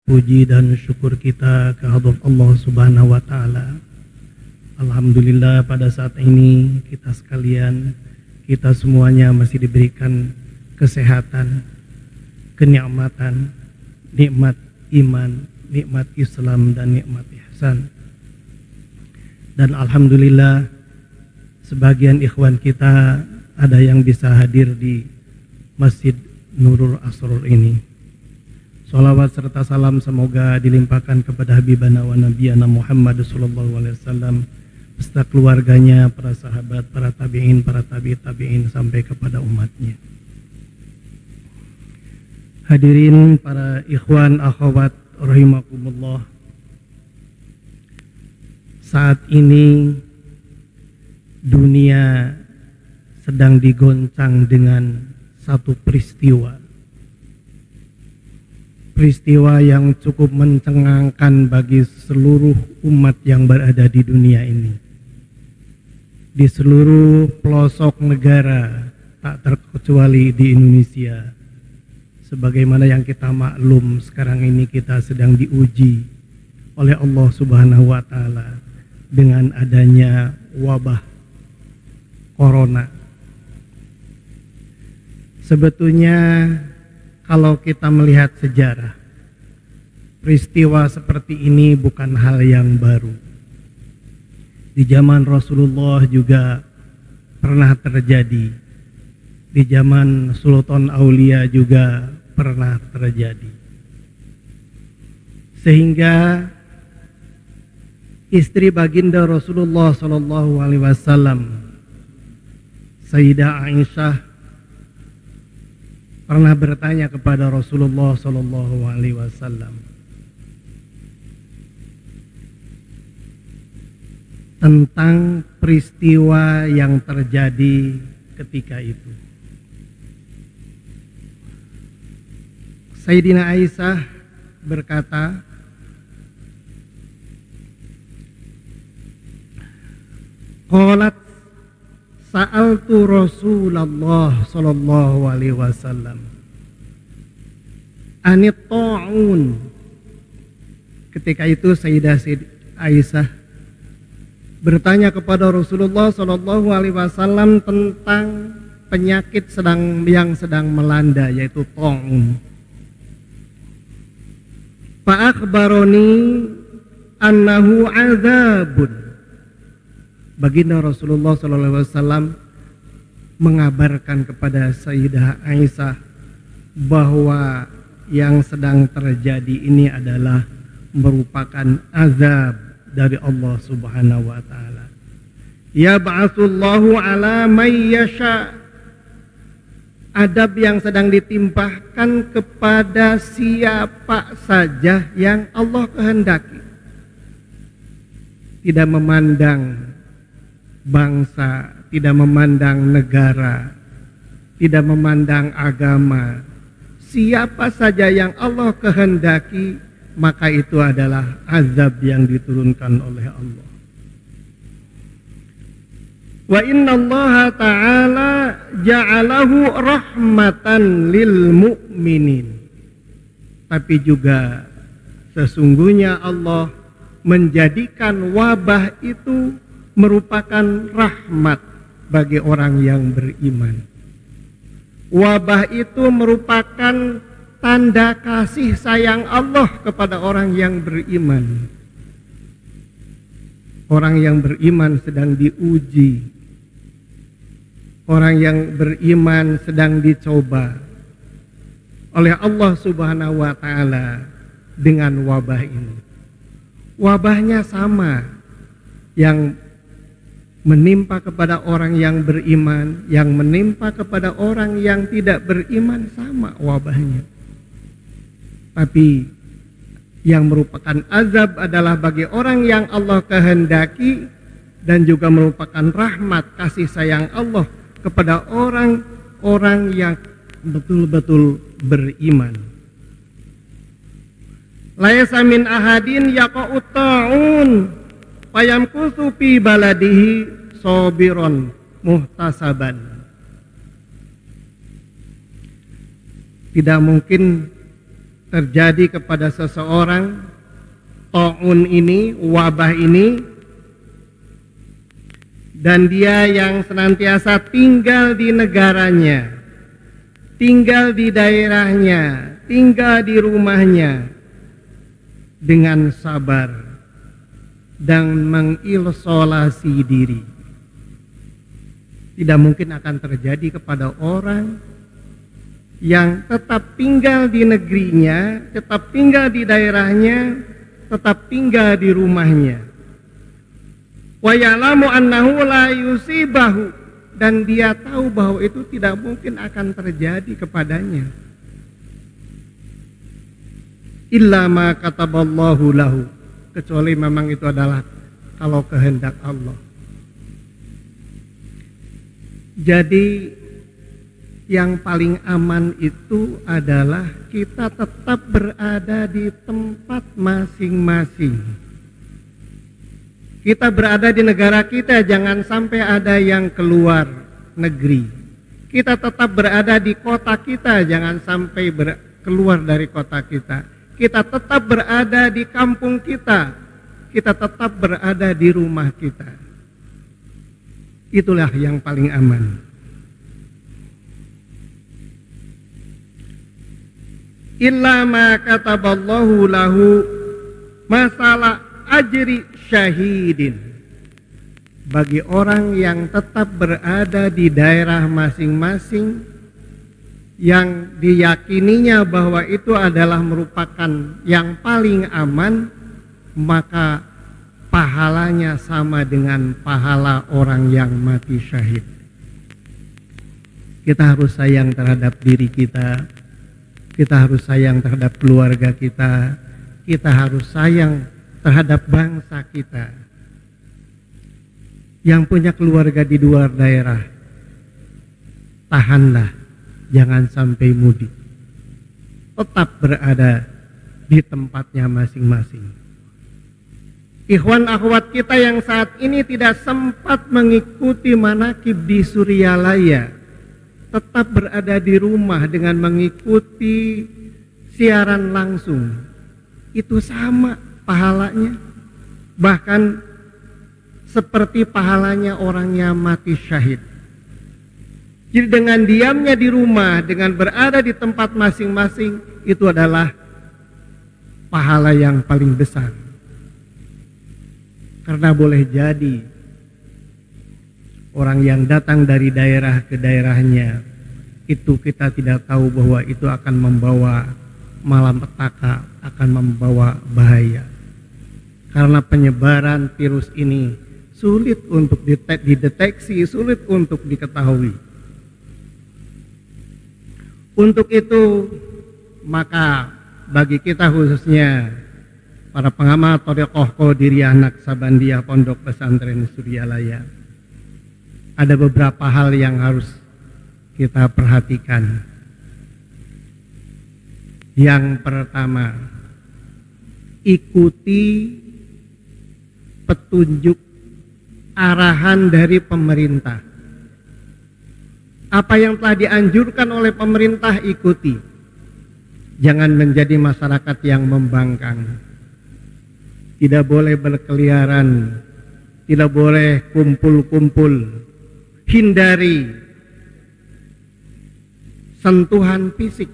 Puji dan syukur kita kehadrat Allah Subhanahu wa taala. Alhamdulillah pada saat ini kita sekalian, kita semuanya masih diberikan kesehatan, kenikmatan, nikmat iman, nikmat Islam dan nikmat ihsan. Dan alhamdulillah sebagian ikhwan kita ada yang bisa hadir di Masjid Nurul Asror ini. Salawat serta salam semoga dilimpahkan kepada Habibana wa Nabiyana Muhammad sallallahu alaihi wasallam beserta keluarganya, para sahabat, para tabi'in, para tabi'in sampai kepada umatnya. Hadirin para ikhwan akhwat rahimakumullah. Saat ini dunia sedang digoncang dengan satu peristiwa yang cukup mencengangkan bagi seluruh umat yang berada di dunia ini. Di seluruh pelosok negara, tak terkecuali di Indonesia. Sebagaimana yang kita maklum, sekarang ini kita sedang diuji oleh Allah Subhanahu wa taala dengan adanya wabah corona. Sebetulnya kalau kita melihat sejarah, peristiwa seperti ini bukan hal yang baru. Di zaman Rasulullah juga pernah terjadi. Di zaman Sultan Aulia juga pernah terjadi. Sehingga istri baginda Rasulullah SAW, Sayyidah Aisyah, pernah bertanya kepada Rasulullah SAW tentang peristiwa yang terjadi ketika itu. Sayyidina Aisyah berkata, qalat sa'altu Rasulullah sallallahu alaihi wasallam anit ta'un. Ketika itu Sayyidah Aisyah bertanya kepada Rasulullah sallallahu alaihi wasallam tentang penyakit yang sedang melanda, yaitu ta'un. Fa akhbaroni annahu azabun. Baginda Rasulullah SAW mengabarkan kepada Sayyidah Aisyah bahwa yang sedang terjadi ini adalah merupakan azab dari Allah Subhanahu wa taala. Ya ba'atsullahu ala may yasha. Adab yang sedang ditimpahkan kepada siapa saja yang Allah kehendaki. Tidak memandang bangsa, tidak memandang negara, tidak memandang agama. Siapa saja yang Allah kehendaki, maka itu adalah azab yang diturunkan oleh Allah. Wa inna Allah ta'ala ja'alahu rahmatan lil mu'minin. Tapi juga sesungguhnya Allah menjadikan wabah itu merupakan rahmat bagi orang yang beriman. Wabah itu merupakan tanda kasih sayang Allah kepada orang yang beriman. Orang yang beriman sedang diuji. Orang yang beriman sedang dicoba oleh Allah Subhanahu wa taala dengan wabah ini. Wabahnya sama, yang menimpa kepada orang yang beriman, yang menimpa kepada orang yang tidak beriman sama wabahnya. Tapi yang merupakan azab adalah bagi orang yang Allah kehendaki dan juga merupakan rahmat kasih sayang Allah kepada orang-orang yang betul-betul beriman. Laisa min ahadin yaqa'u ta'un fayamkusu fi baladihi sabiron muhtasaban. Tidak mungkin terjadi kepada seseorang, ta'un ini, wabah ini, dan dia yang senantiasa tinggal di negaranya, tinggal di daerahnya, tinggal di rumahnya dengan sabar dan mengisolasi diri. Tidak mungkin akan terjadi kepada orang yang tetap tinggal di negerinya, tetap tinggal di daerahnya, tetap tinggal di rumahnya. Wa ya'lamu annahu la yusibahu, dan dia tahu bahwa itu tidak mungkin akan terjadi kepadanya. Illa ma kataballahu lahu, kecuali memang itu adalah kalau kehendak Allah. Jadi yang paling aman itu adalah kita tetap berada di tempat masing-masing. Kita berada di negara kita, jangan sampai ada yang keluar negeri. Kita tetap berada di kota kita, jangan sampai keluar dari kota kita. Kita tetap berada di kampung kita, kita tetap berada di rumah kita. Itulah yang paling aman. Illa ma kataballahu lahu, masalah ajri syahidin, bagi orang yang tetap berada di daerah masing-masing, yang diyakininya bahwa itu adalah merupakan yang paling aman, maka pahalanya sama dengan pahala orang yang mati syahid. Kita harus sayang terhadap diri kita, kita harus sayang terhadap keluarga kita, kita harus sayang terhadap bangsa kita. Yang punya keluarga di luar daerah, tahanlah, jangan sampai mudik. Tetap berada di tempatnya masing-masing. Ikhwan akhwat kita yang saat ini tidak sempat mengikuti manakib di Suryalaya, tetap berada di rumah dengan mengikuti siaran langsung, itu sama pahalanya, bahkan seperti pahalanya orang yang mati syahid. Jadi dengan diamnya di rumah, dengan berada di tempat masing-masing, itu adalah pahala yang paling besar. Karena boleh jadi orang yang datang dari daerah ke daerahnya, itu kita tidak tahu bahwa itu akan membawa malapetaka, akan membawa bahaya. Karena penyebaran virus ini sulit untuk dideteksi, sulit untuk diketahui. Untuk itu, maka bagi kita khususnya para pengamal Thariqah Qadiriyah Naqsabandiyah Pondok Pesantren Suryalaya, ada beberapa hal yang harus kita perhatikan. Yang pertama, ikuti petunjuk arahan dari pemerintah. Apa yang telah dianjurkan oleh pemerintah, ikuti. Jangan menjadi masyarakat yang membangkang. Tidak boleh berkeliaran, tidak boleh kumpul-kumpul, hindari sentuhan fisik,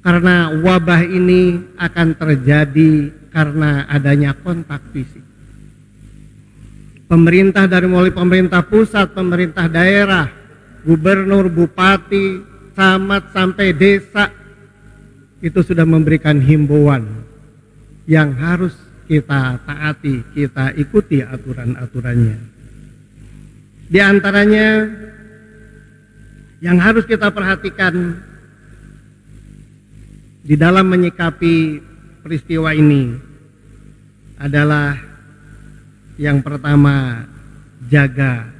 karena wabah ini akan terjadi karena adanya kontak fisik. Pemerintah dari mulai pemerintah pusat, pemerintah daerah, gubernur, bupati, camat sampai desa, itu sudah memberikan himbauan yang harus kita taati, kita ikuti aturan-aturannya. Di antaranya yang harus kita perhatikan di dalam menyikapi peristiwa ini adalah yang pertama, jaga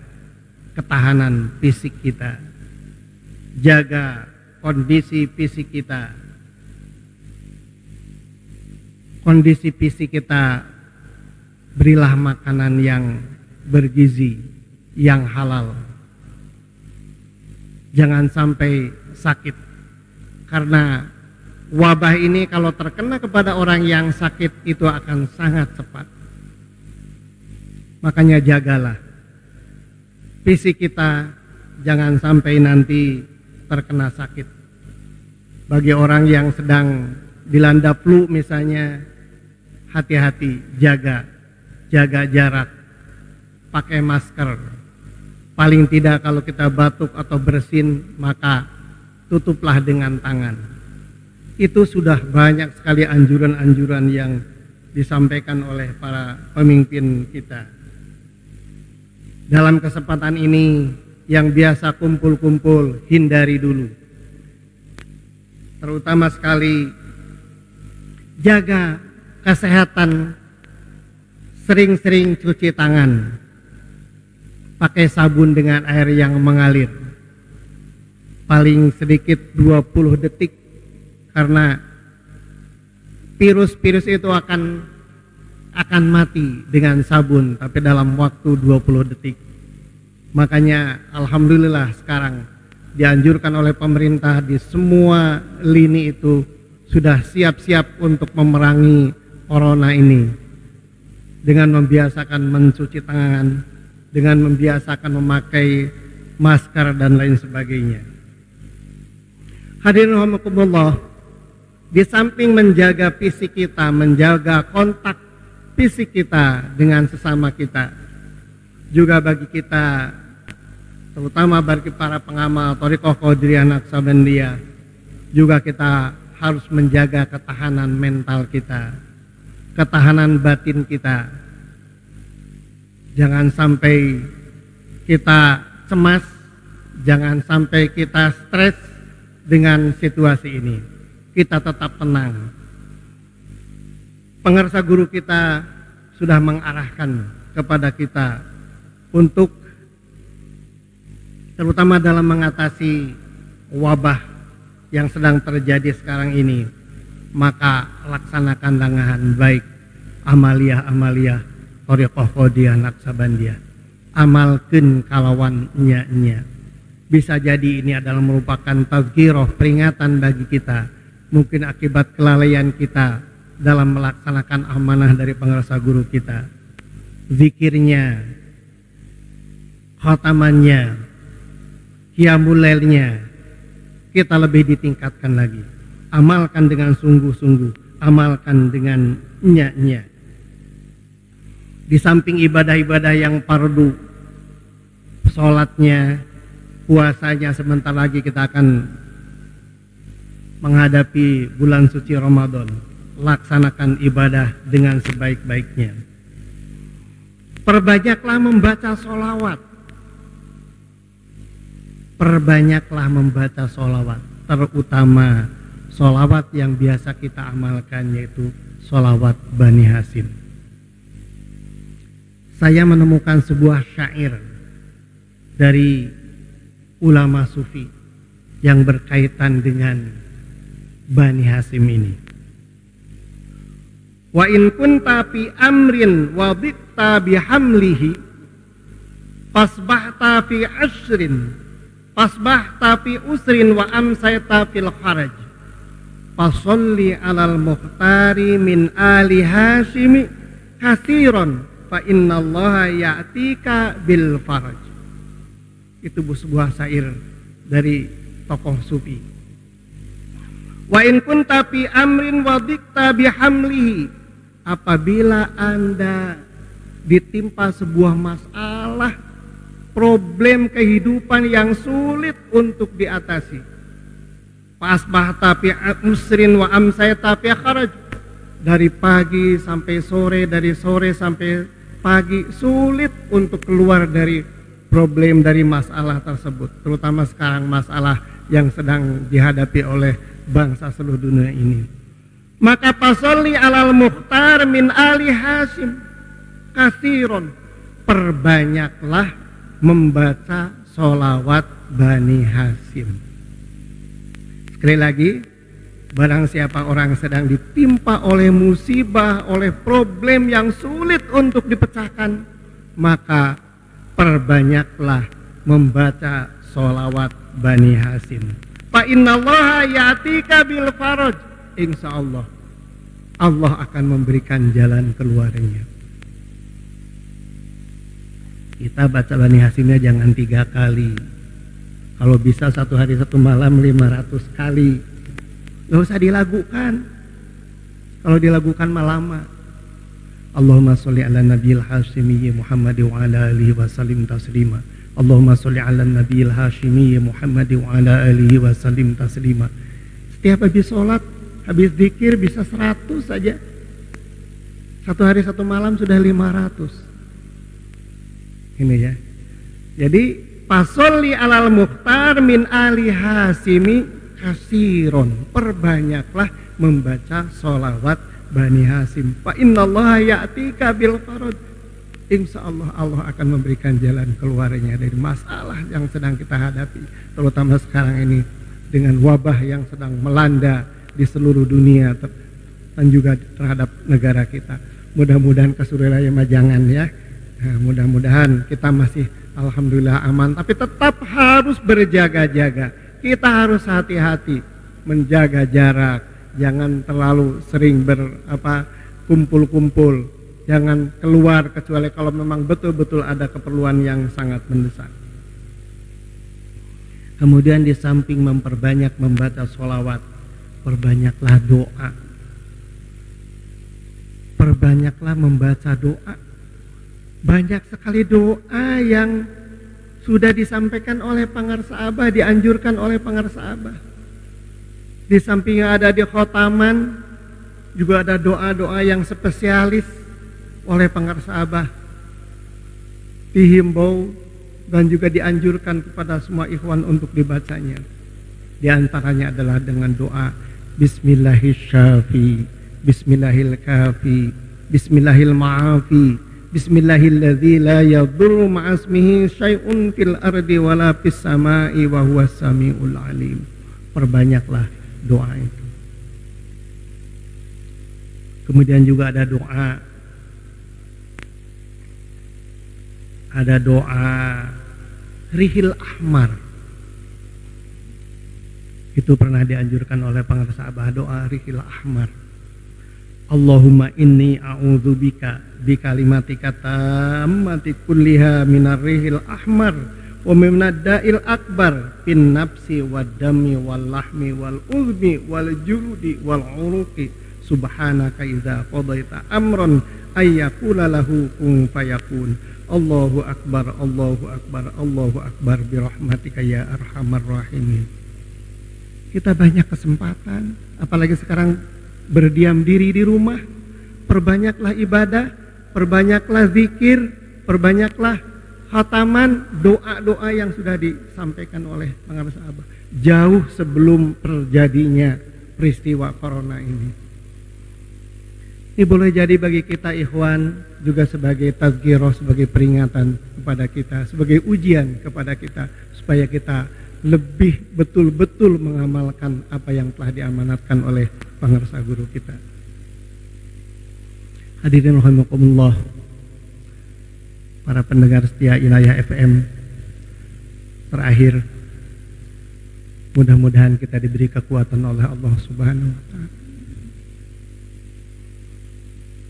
ketahanan fisik kita, jaga kondisi fisik kita. Kondisi fisik kita, berilah makanan yang bergizi, yang halal. Jangan sampai sakit, karena Wabah ini kalau terkena kepada orang yang sakit itu akan sangat cepat. Makanya jagalah fisik kita, jangan sampai nanti terkena sakit. Bagi orang yang sedang dilanda flu misalnya, hati-hati, jaga jarak, pakai masker. Paling tidak kalau kita batuk atau bersin, maka tutuplah dengan tangan. Itu sudah banyak sekali anjuran-anjuran yang disampaikan oleh para pemimpin kita. Dalam kesempatan ini, yang biasa kumpul-kumpul, hindari dulu. Terutama sekali, jaga kesehatan, sering-sering cuci tangan, pakai sabun dengan air yang mengalir, paling sedikit 20 detik, karena virus-virus itu akan mati dengan sabun, tapi dalam waktu 20 detik. Makanya alhamdulillah sekarang dianjurkan oleh pemerintah di semua lini itu sudah siap-siap untuk memerangi corona ini, dengan membiasakan mencuci tangan, dengan membiasakan memakai masker dan lain sebagainya. Hadirin rahimakumullah, di samping menjaga fisik kita, menjaga kontak fisik kita dengan sesama kita, juga bagi kita, terutama bagi para pengamal Thariqah Qadiriyah Naqsabandiyah, juga kita harus menjaga ketahanan mental kita, ketahanan batin kita. Jangan sampai kita cemas, jangan sampai kita stres dengan situasi ini. Kita tetap tenang. Pengarsa guru kita sudah mengarahkan kepada kita untuk terutama dalam mengatasi wabah yang sedang terjadi sekarang ini, maka laksanakan dengan baik amaliyah-amaliyah Thariqah Qadiriyah Naqsabandiyah. Amalkeun kalawan nya. Bisa jadi ini adalah merupakan tazkirah, peringatan bagi kita, mungkin akibat kelalaian kita dalam melaksanakan amanah dari pengarsa guru kita. Zikirnya, khatamannya, qiyamul lailnya, kita lebih ditingkatkan lagi. Amalkan dengan sungguh-sungguh, amalkan dengan nya. Di samping ibadah-ibadah yang fardu, sholatnya, puasanya, sebentar lagi kita akan menghadapi bulan suci Ramadan. Laksanakan ibadah dengan sebaik-baiknya. Perbanyaklah membaca sholawat. Perbanyaklah membaca sholawat, terutama sholawat yang biasa kita amalkan, yaitu sholawat Bani Hasyim. Saya menemukan sebuah syair dari ulama sufi yang berkaitan dengan Bani Hasyim ini. Wa in kunta fi amrin wa biqta bihamlihi fasbahta fi ashrin fasbahta fi usrin wa amsayta fil kharaj fasalli alal muhtari min ali Hasyimi kasiron fa innallaha ya'tika bil faraj. Itu sebuah syair dari tokoh sufi. Wa in kunta fi amrin wa dikta bihamlihi, apabila Anda ditimpa sebuah masalah, problem kehidupan yang sulit untuk diatasi, fasbahta fi usrin wa amsayta fi kharaj, dari pagi sampai sore, dari sore sampai pagi, sulit untuk keluar dari problem, dari masalah tersebut, terutama sekarang masalah yang sedang dihadapi oleh bangsa seluruh dunia ini. Maka pasolli alal mukhtar min ali Hasyim kasiron, perbanyaklah membaca sholawat Bani Hasyim. Sekali lagi, barang siapa orang sedang ditimpa oleh musibah, oleh problem yang sulit untuk dipecahkan, maka perbanyaklah membaca sholawat Bani Hasyim. Fa innallaha ya'tika bil faraj, insya Allah Allah akan memberikan jalan keluarnya. Kita baca Bani Hasimnya jangan 3 kali. Kalau bisa 1 hari 1 malam 500 kali. Gak usah dilagukan. Kalau dilagukan lama. Allahumma sholli ala nabiyil hashimiyyi Muhammad wa ala alihi wa sallim taslima. Allahumma sholli ala nabiyil hashimiyyi Muhammad wa ala alihi wa sallim taslima. Setiap habis sholat, habis zikir bisa 100 saja. 1 hari 1 malam sudah 500. Ini ya. Jadi fasolli alal mukhtar min ali hasimi kasiron. Perbanyaklah membaca sholawat Bani Hasim. Fa innallaha ya'tika bil farad. Insya Allah Allah akan memberikan jalan keluarnya dari masalah yang sedang kita hadapi, terutama sekarang ini dengan wabah yang sedang melanda di seluruh dunia dan juga terhadap negara kita. Mudah-mudahan kesulitannya jangan ya. Nah, mudah-mudahan kita masih alhamdulillah aman, tapi tetap harus berjaga-jaga. Kita harus hati-hati menjaga jarak, jangan terlalu sering kumpul-kumpul, jangan keluar kecuali kalau memang betul-betul ada keperluan yang sangat mendesak. Kemudian di samping memperbanyak membaca sholawat, perbanyaklah doa, perbanyaklah membaca doa. Banyak sekali doa yang sudah disampaikan oleh pangarsa Abah, dianjurkan oleh pangarsa Abah. Di samping ada di khotaman, juga ada doa-doa yang spesialis oleh pangarsa Abah. Dihimbau dan juga dianjurkan kepada semua ikhwan untuk dibacanya. Di antaranya adalah dengan doa Bismillahirrahmanirrahim, Bismillahirrahmanirrahim, Bismillahirrahmanirrahim, Bismillahilladzi la yadurru ma'asmihi syai'un fil ardi wala fis sama'i wa huwas samiul alim. Perbanyaklah doa itu. Kemudian juga ada doa Rihil Ahmar. Itu pernah dianjurkan oleh pangarsa Abah, doa Rihil Ahmar. Allahumma inni a'udzubika bikalimatika tammati kulliha minar rihil ahmar wa minad da'il akbar fin nafsi wad dami wal lahmi wal uzmi wal juludi wal uruqi subhanaka idza qadaita amran ayyakula lahu kun fayakun. Allahu akbar, Allahu akbar, Allahu akbar birahmatika ya arhamar rahimin. Kita banyak kesempatan, apalagi sekarang berdiam diri di rumah. Perbanyaklah ibadah, perbanyaklah zikir, perbanyaklah khataman, doa-doa yang sudah disampaikan oleh pangarsa Abah jauh sebelum terjadinya peristiwa corona ini. Ini boleh jadi bagi kita ikhwan juga sebagai tazkirah, sebagai peringatan kepada kita, sebagai ujian kepada kita, supaya kita lebih betul-betul mengamalkan apa yang telah diamanatkan oleh pangarsa guru kita. Hadirin rahimakumullah, para pendengar setia Inayah FM. Terakhir, mudah-mudahan kita diberi kekuatan oleh Allah Subhanahu wa Ta'ala.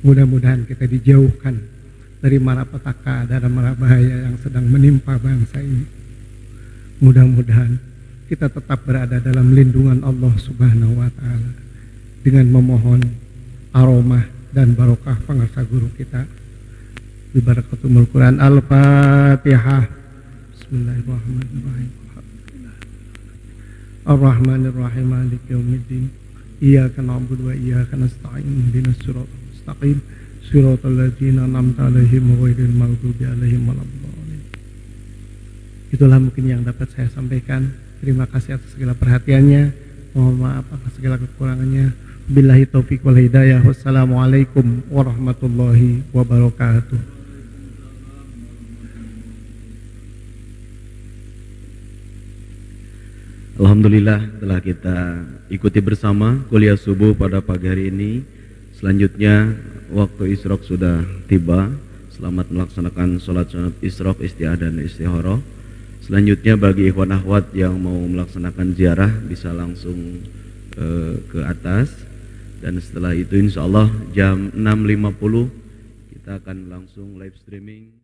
Mudah-mudahan kita dijauhkan dari malapetaka dan mara bahaya yang sedang menimpa bangsa ini. Mudah-mudahan kita tetap berada dalam lindungan Allah Subhanahu wa Ta'ala dengan memohon aromah dan barokah pangarsa guru kita. Bi barakatul Quran. Al-Fatihah. Bismillahirrahmanirrahim. Ar-Rahmanir-Rahim. Maliki yaumiddin. Iyyaka na'budu wa iyyaka nasta'in. Ihdinas siratal mustaqim. Siratal ladzina an'amta 'alaihim ghairil maghdubi 'alaihim waladdallin. Itulah mungkin yang dapat saya sampaikan. Terima kasih atas segala perhatiannya. Mohon maaf atas segala kekurangannya. Billahi taufiq wal hidayah. Wassalamualaikum warahmatullahi wabarakatuh. Alhamdulillah telah kita ikuti bersama kuliah subuh pada pagi hari ini. Selanjutnya waktu isyraq sudah tiba. Selamat melaksanakan sholat sunat isyraq, isti'ah dan istihara. Selanjutnya bagi ikhwan akhwat yang mau melaksanakan ziarah bisa langsung ke atas. Dan setelah itu insya Allah jam 6.50 kita akan langsung live streaming.